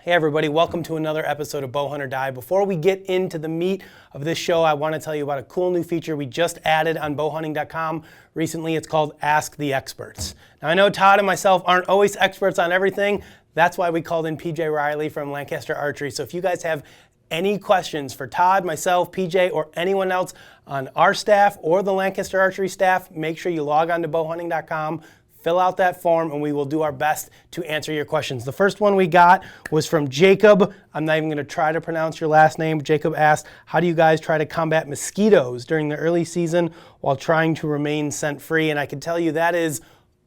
Hey everybody, welcome to another episode of Bow Hunt or Die. Before we get into the meat of this show, I want to tell you about a cool new feature we just added on bowhunting.com recently. It's called Ask the Experts. Now I know Todd and myself aren't always experts on everything. That's why we called in PJ Riley from Lancaster Archery. So if you guys have any questions for Todd, myself, PJ, or anyone else on our staff or the Lancaster Archery staff, make sure you log on to bowhunting.com. Fill out that form and we will do our best to answer your questions. The first one we got was from Jacob. I'm not even going to try to pronounce your last name. Jacob asked, how do you guys try to combat mosquitoes during the early season while trying to remain scent free? And I can tell you that is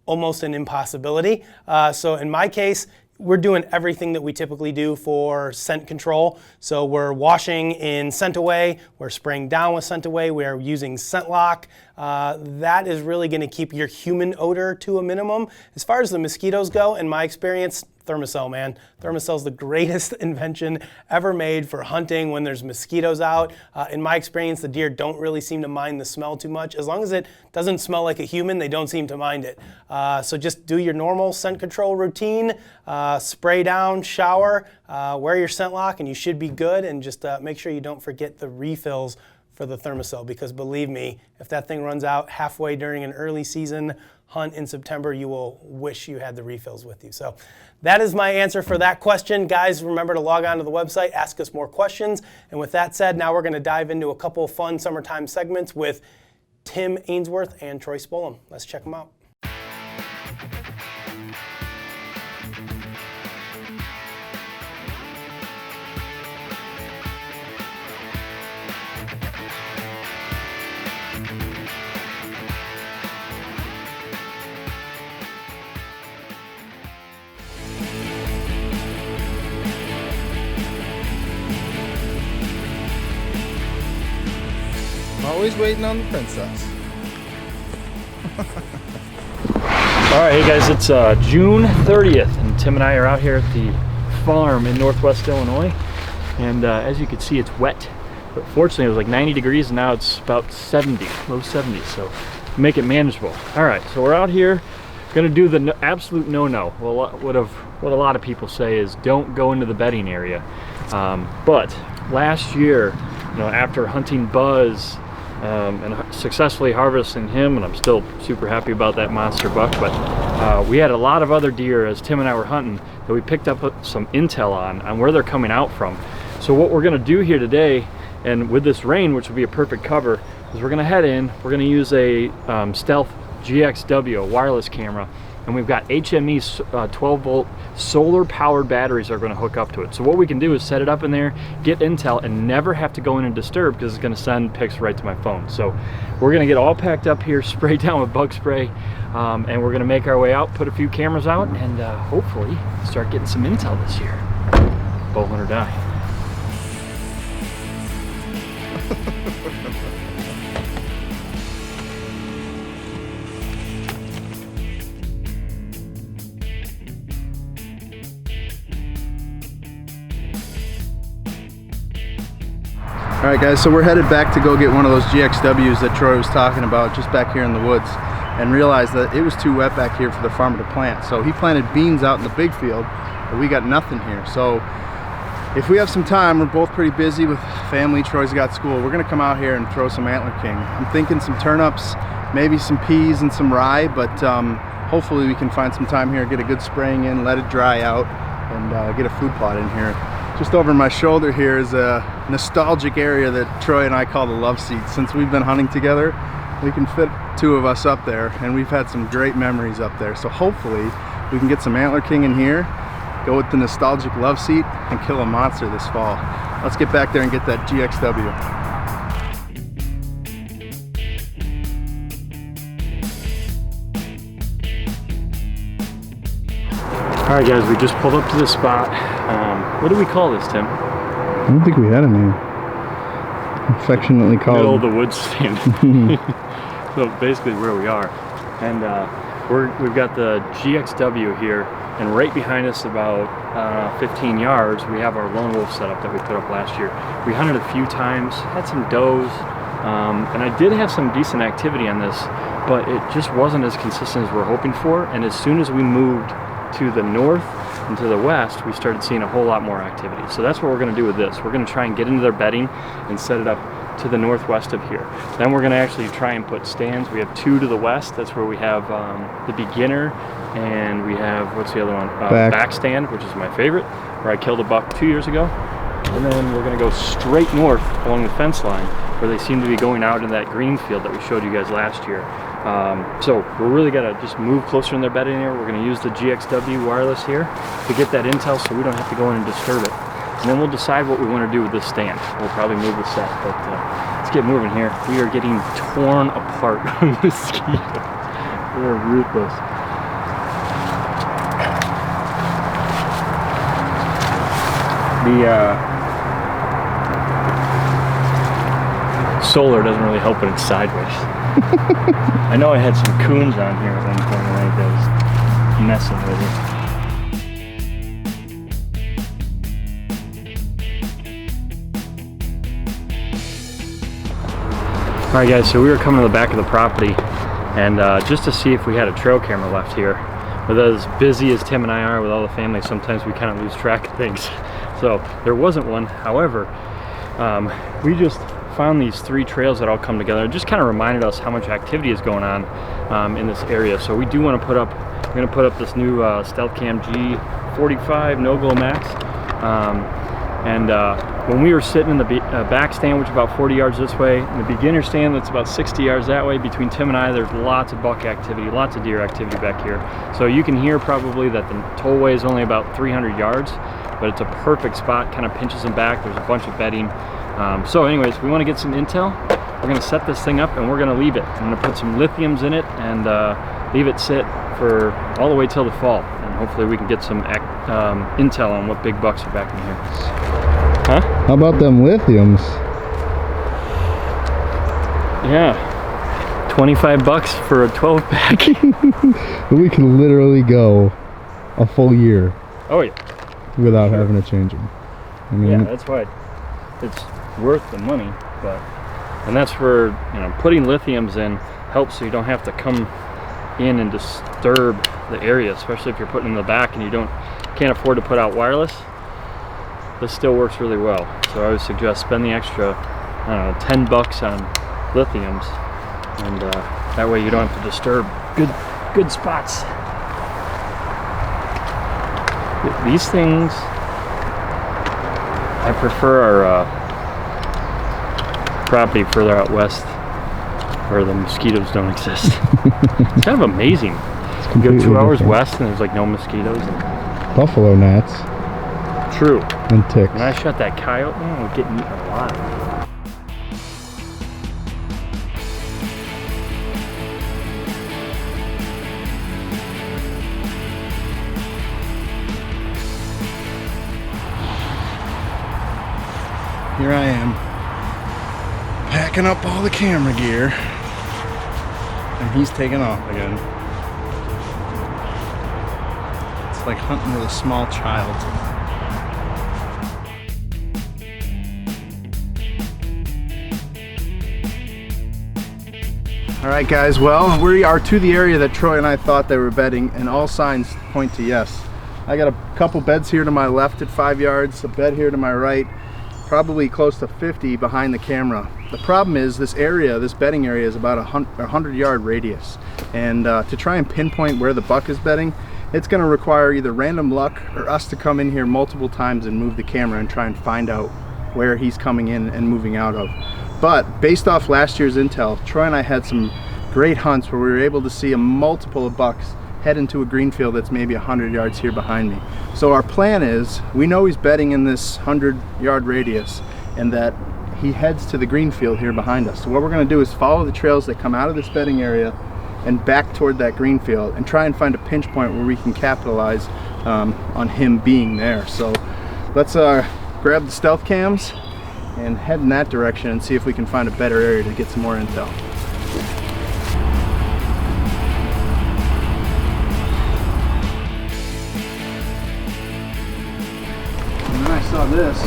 almost an impossibility. So in my case, we're doing everything that we typically do for scent control. So we're washing in Scent Away, we're spraying down with Scent Away, we're using Scent Lock. That is really gonna keep your human odor to a minimum. As far as the mosquitoes go, in my experience, Thermacell, man. Thermacell's the greatest invention ever made for hunting when there's mosquitoes out. In my experience, the deer don't really seem to mind the smell too much. As long as it doesn't smell like a human, they don't seem to mind it. So just do your normal scent control routine, spray down, shower, wear your scent lock, and you should be good. And just make sure you don't forget the refills for the Thermacell, because believe me, if that thing runs out halfway during an early season hunt in September, you will wish you had the refills with you. So that is my answer for that question. Guys, remember to log on to the website, ask us more questions. And with that said, now we're going to dive into a couple of fun summertime segments with Tim Ainsworth and Troy Spolam. Let's check them out. Always waiting on the princess. All right, hey guys, it's June 30th, and Tim and I are out here at the farm in Northwest Illinois. And as you can see, it's wet. But fortunately, it was like 90 degrees, and now it's about 70, low 70s, so make it manageable. All right, so we're out here, gonna do the absolute no-no. Well, what a lot of people say is don't go into the bedding area. But last year, you know, after hunting Buzz, and successfully harvesting him, and I'm still super happy about that monster buck, but we had a lot of other deer as Tim and I were hunting that we picked up some intel on where they're coming out from. So what we're going to do here today, and with this rain, which will be a perfect cover, is we're going to head in, we're going to use a Stealth GXW, a wireless camera, and we've got HME 12 volt solar powered batteries are going to hook up to it. So what we can do is set it up in there, get intel, and never have to go in and disturb, because it's going to send pics right to my phone. So we're going to get all packed up here, sprayed down with bug spray, and we're going to make our way out, put a few cameras out, and hopefully start getting some intel this year. Bow hunt or die. All right, guys, so we're headed back to go get one of those GXWs that Troy was talking about just back here in the woods, and realized that it was too wet back here for the farmer to plant. So he planted beans out in the big field, but we got nothing here. So if we have some time, we're both pretty busy with family, Troy's got school, we're gonna come out here and throw some Antler King. I'm thinking some turnips, maybe some peas and some rye, but hopefully we can find some time here, get a good spraying in, let it dry out, and get a food plot in here. Just over my shoulder here is a nostalgic area that Troy and I call the love seat. Since we've been hunting together, we can fit two of us up there, and we've had some great memories up there. So hopefully we can get some Antler King in here, go with the nostalgic love seat, and kill a monster this fall. Let's get back there and get that GXW. All right, guys, we just pulled up to this spot. What do we call this, Tim? I don't think we had a name. Affectionately called Middle of the woods stand. So basically where we are. And we've got the GXW here, and right behind us about 15 yards, we have our lone wolf setup that we put up last year. We hunted a few times, had some does, and I did have some decent activity on this, but it just wasn't as consistent as we're hoping for. And as soon as we moved to the north and to the west, we started seeing a whole lot more activity. So that's what we're going to do with this. We're going to try and get into their bedding and set it up to the northwest of here. Then we're going to actually try and put stands. We have two to the west. That's where we have the beginner, and we have, what's the other one? Back stand, which is my favorite, where I killed a buck 2 years ago. And then we're going to go straight north along the fence line, where they seem to be going out in that green field that we showed you guys last year. So we're really got to just move closer in their bedding area. We're going to use the GXW wireless here to get that intel so we don't have to go in and disturb it. And then we'll decide what we want to do with this stand. We'll probably move the set, but let's get moving here. We are getting torn apart by mosquitoes. They're ruthless. The solar doesn't really help when it's sideways. I know I had some coons on here at one point and I was messing with it. Alright guys, so we were coming to the back of the property, and just to see if we had a trail camera left here. With as busy as Tim and I are with all the family, sometimes we kind of lose track of things. So there wasn't one. However, we just found these three trails that all come together. It just kind of reminded us how much activity is going on in this area. So we do want to put up, we're going to put up this new Stealth Cam G45 no-glow max. When we were sitting in the back stand, which is about 40 yards this way, and the beginner stand that's about 60 yards that way, between Tim and I, there's lots of buck activity, lots of deer activity back here. So you can hear probably that the tollway is only about 300 yards, but it's a perfect spot, kind of pinches them back. There's a bunch of bedding. So anyways, we want to get some intel. We're going to set this thing up and we're going to leave it. I'm going to put some lithiums in it and leave it sit for all the way till the fall. And hopefully we can get some intel on what big bucks are back in here. Huh? How about them lithiums? Yeah. 25 bucks for a 12 pack. We can literally go a full year. Oh yeah. Without having to change them. I mean, yeah, that's why it's worth the money. And that's where, you know, putting lithiums in helps so you don't have to come in and disturb the area, especially if you're putting in the back and you can't afford to put out wireless. This still works really well. So I would suggest spend the extra, I don't know, 10 bucks on lithiums, and that way you don't have to disturb good spots. These things, I prefer our property further out west where the mosquitoes don't exist. It's kind of amazing. You go 2 hours west and there's like no mosquitoes. Buffalo gnats. True. And ticks. When I shot that coyote, man, we're getting eaten alive. Here I am, packing up all the camera gear, and he's taking off again. It's like hunting with a small child. Alright guys, well, we are to the area that Troy and I thought they were bedding, and all signs point to yes. I got a couple beds here to my left at 5 yards, a bed here to my right, probably close to 50 behind the camera. The problem is this area, this bedding area, is about a 100-yard radius, and to try and pinpoint where the buck is bedding, it's going to require either random luck or us to come in here multiple times and move the camera and try and find out where he's coming in and moving out of. But based off last year's intel, Troy and I had some great hunts where we were able to see a multiple of bucks head into a green field that's maybe 100 yards here behind me. So our plan is, we know he's bedding in this 100-yard radius and that he heads to the green field here behind us. So what we're going to do is follow the trails that come out of this bedding area and back toward that green field and try and find a pinch point where we can capitalize on him being there. So let's grab the stealth cams and head in that direction and see if we can find a better area to get some more intel. And then I saw this.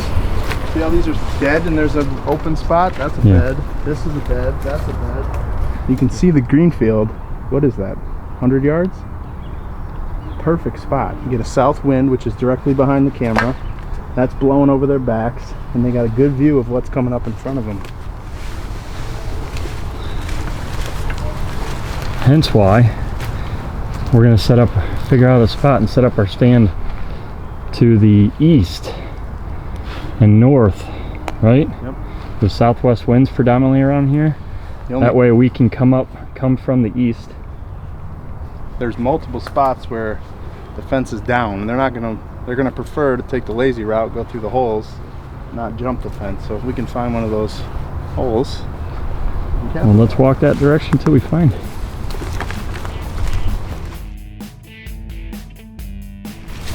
See how these are dead and there's an open spot? That's a bed. This is a bed. That's a bed. You can see the green field. What is that? 100 yards? Perfect spot. You get a south wind, which is directly behind the camera. That's blowing over their backs, and they got a good view of what's coming up in front of them. Hence why we're going to figure out a spot and set up our stand to the east and north, right? Yep. The southwest winds predominantly around here. That way we can come from the east. There's multiple spots where the fence is down, and they're gonna prefer to take the lazy route, go through the holes, not jump the fence. So if we can find one of those holes, well, let's walk that direction until we find it.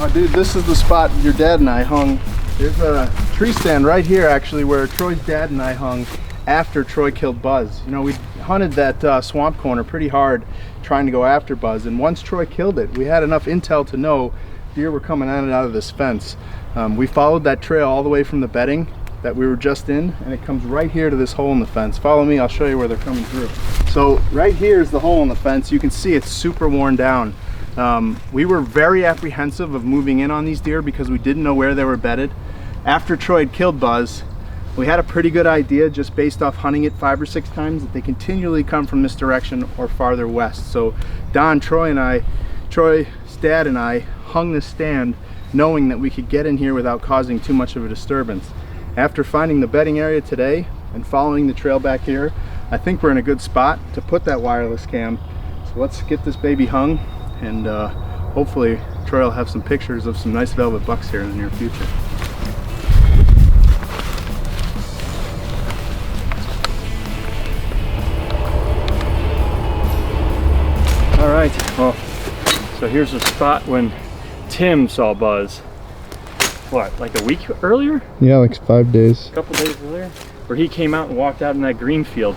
Oh dude, this is the spot your dad and I hung. There's a tree stand right here actually where Troy's dad and I hung after Troy killed Buzz. You know, we hunted that swamp corner pretty hard trying to go after Buzz, and once Troy killed it, we had enough intel to know deer were coming in and out of this fence. We followed that trail all the way from the bedding that we were just in, and it comes right here to this hole in the fence. Follow me, I'll show you where they're coming through. So right here is the hole in the fence. You can see it's super worn down. We were very apprehensive of moving in on these deer because we didn't know where they were bedded. After Troy had killed Buzz, we had a pretty good idea just based off hunting it 5 or 6 times that they continually come from this direction or farther west. So Troy's dad and I hung this stand knowing that we could get in here without causing too much of a disturbance. After finding the bedding area today and following the trail back here, I think we're in a good spot to put that wireless cam. So let's get this baby hung, and hopefully Troy will have some pictures of some nice velvet bucks here in the near future. All right, well, so here's a spot when Tim saw Buzz, what, like a week earlier? Yeah, like 5 days. A couple days earlier, where he came out and walked out in that green field.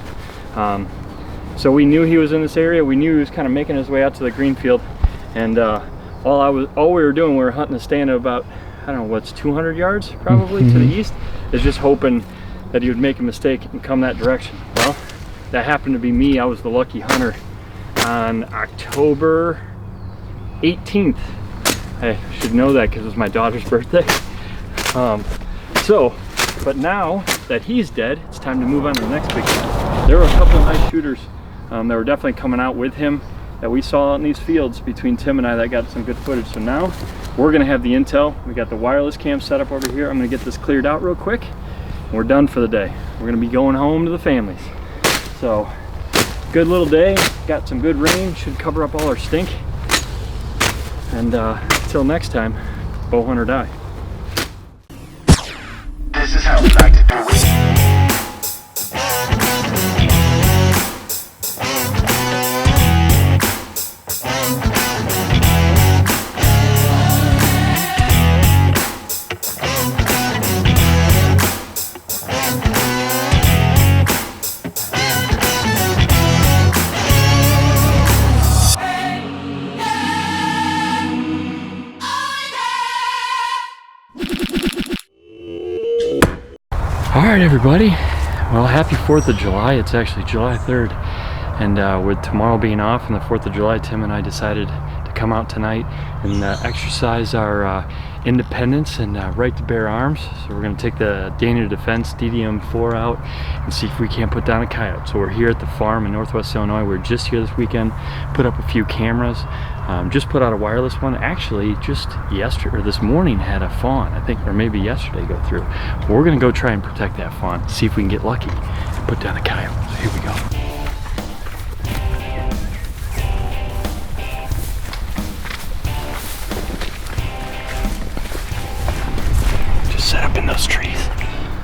So we knew he was in this area. We knew he was kind of making his way out to the green field, and all we were doing, we were hunting a stand of about, I don't know, what's 200 yards probably to the east, is just hoping that he would make a mistake and come that direction. Well, that happened to be me. I was the lucky hunter on October 18th. I should know that because it was my daughter's birthday. But now that he's dead, it's time to move on to the next big one. There were a couple of nice shooters that were definitely coming out with him that we saw out in these fields between Tim and I that got some good footage. So now we're gonna have the intel. We got the wireless cam set up over here. I'm gonna get this cleared out real quick, and we're done for the day. We're gonna be going home to the families. So, good little day. Got some good rain, should cover up all our stink. And until next time, bow hunt or die. This is how we like to do it. All right, everybody. Well, happy 4th of July. It's actually July 3rd. And with tomorrow being off and the 4th of July, Tim and I decided to come out tonight and exercise our independence and right to bear arms. So we're gonna take the Dana Defense DDM-4 out and see if we can't put down a coyote. So we're here at the farm in Northwest Illinois. We're just here this weekend, put up a few cameras, just put out a wireless one. Actually, just yesterday or this morning had a fawn, I think, or maybe yesterday go through. We're gonna go try and protect that fawn, see if we can get lucky and put down a coyote. So here we go. Set up in those trees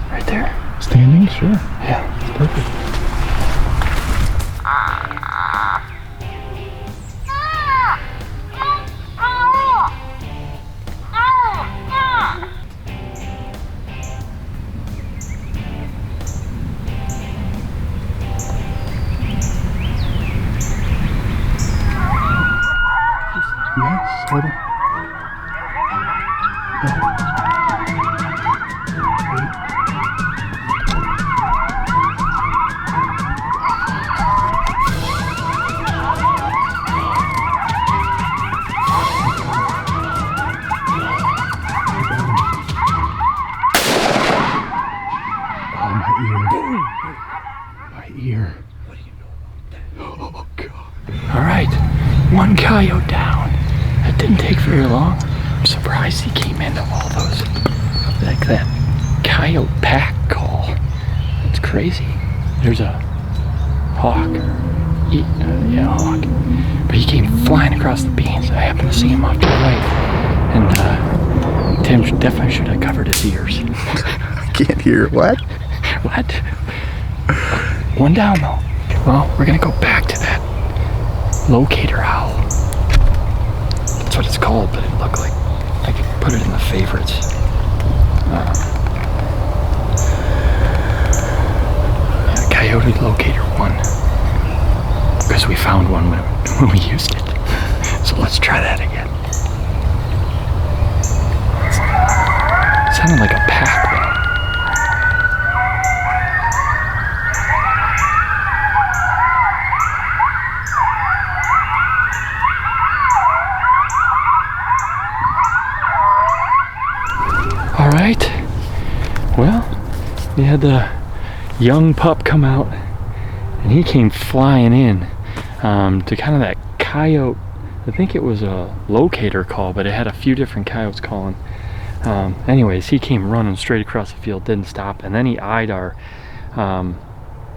right there. Standing? Sure. Yeah, it's perfect. Hold him. Oh, my ear. What do you know about that? Oh, God. All right, one coyote down. That didn't take very long. I'm surprised he came into all those, like that coyote pack call. It's crazy. There's a hawk. Yeah, hawk. But he came flying across the beans. I happened to see him off to the right. And Tim definitely should have covered his ears. I can't hear. What? What? One down though. Well, we're gonna go back to that locator owl. That's what it's called, but it looked like I could put it in the favorites. Yeah, Coyote locator 1. Because we found one when we used it. So let's try that again. It sounded like a pack though. All right, well, we had the young pup come out and he came flying in to kind of that coyote. I think it was a locator call, but it had a few different coyotes calling. Anyways, he came running straight across the field, didn't stop, and then he eyed our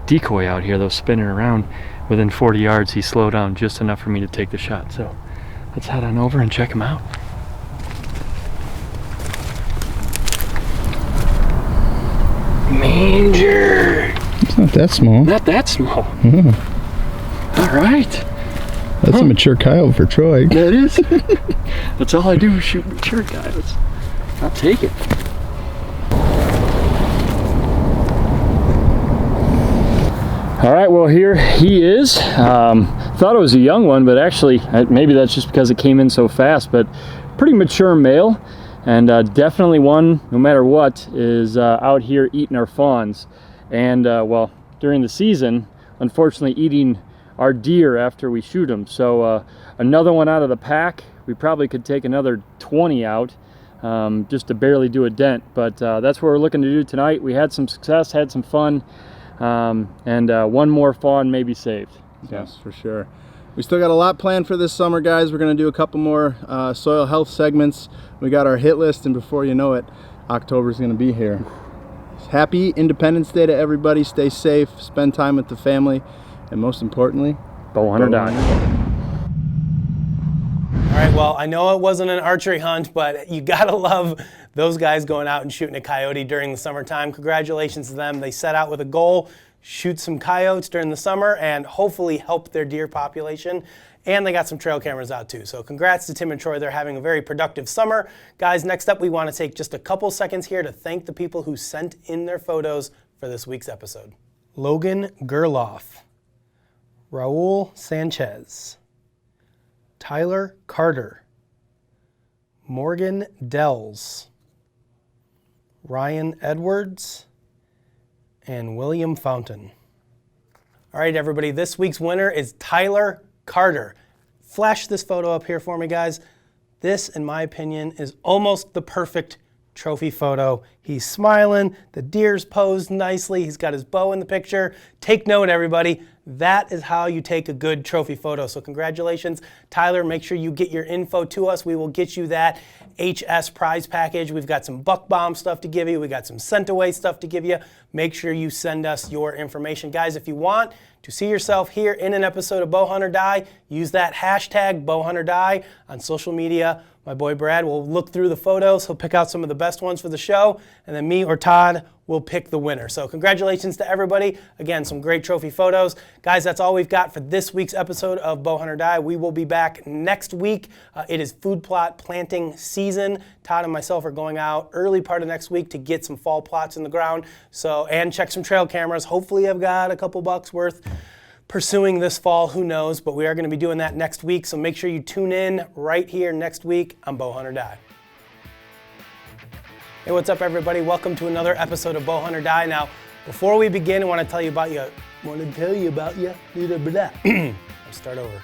decoy out here that was spinning around. Within 40 yards, he slowed down just enough for me to take the shot. So let's head on over and check him out. Manger. It's not that small. Not that small. Yeah. All right. That's a mature coyote for Troy. That is. That's all I do is shoot mature coyotes. I'll take it. All right, well here he is. Thought it was a young one, but actually maybe that's just because it came in so fast, but pretty mature male. And definitely one, no matter what, is out here eating our fawns. And well, during the season, unfortunately eating our deer after we shoot them. So another one out of the pack. We probably could take another 20 out just to barely do a dent. But that's what we're looking to do tonight. We had some success, had some fun, and one more fawn may be saved. Yes, for sure. We still got a lot planned for this summer, guys. We're going to do a couple more soil health segments. We got our hit list, and before you know it, October's going to be here. Happy Independence Day to everybody. Stay safe, spend time with the family, and most importantly, Bowhunt or die. All right, well, I know it wasn't an archery hunt, but you gotta love those guys going out and shooting a coyote during the summertime. Congratulations to them. They set out with a goal, shoot some coyotes during the summer, and hopefully help their deer population. And they got some trail cameras out too. So congrats to Tim and Troy. They're having a very productive summer. Guys, next up, we want to take just a couple seconds here to thank the people who sent in their photos for this week's episode. Logan Gerloff, Raul Sanchez, Tyler Carter, Morgan Dells, Ryan Edwards, and William Fountain. All right, everybody, this week's winner is Tyler Carter. Flash this photo up here for me, guys. This, in my opinion, is almost the perfect trophy photo. He's smiling, the deer's posed nicely, he's got his bow in the picture. Take note, everybody, that is how you take a good trophy photo. So congratulations, Tyler. Make sure you get your info to us. We will get you that HS prize package. We've got some buck bomb stuff to give you. We got some scent away stuff to give you. Make sure you send us your information. Guys, if you want to see yourself here in an episode of Bowhunt or Die, use that hashtag Bowhunt or Die on social media. My boy Brad will look through the photos. He'll pick out some of the best ones for the show, and then me or Todd will pick the winner. So congratulations to everybody. Again, some great trophy photos. Guys, that's all we've got for this week's episode of Bowhunt or Die. We will be back next week. It is food plot planting season. Todd and myself are going out early part of next week to get some fall plots in the ground. So, and check some trail cameras. Hopefully I've got a couple bucks worth pursuing this fall, who knows, but we are going to be doing that next week, so make sure you tune in right here next week on Bowhunt or Die. Hey, what's up everybody? Welcome to another episode of Bowhunt or Die. Now, before we begin, I want to tell you about you. I'll start over.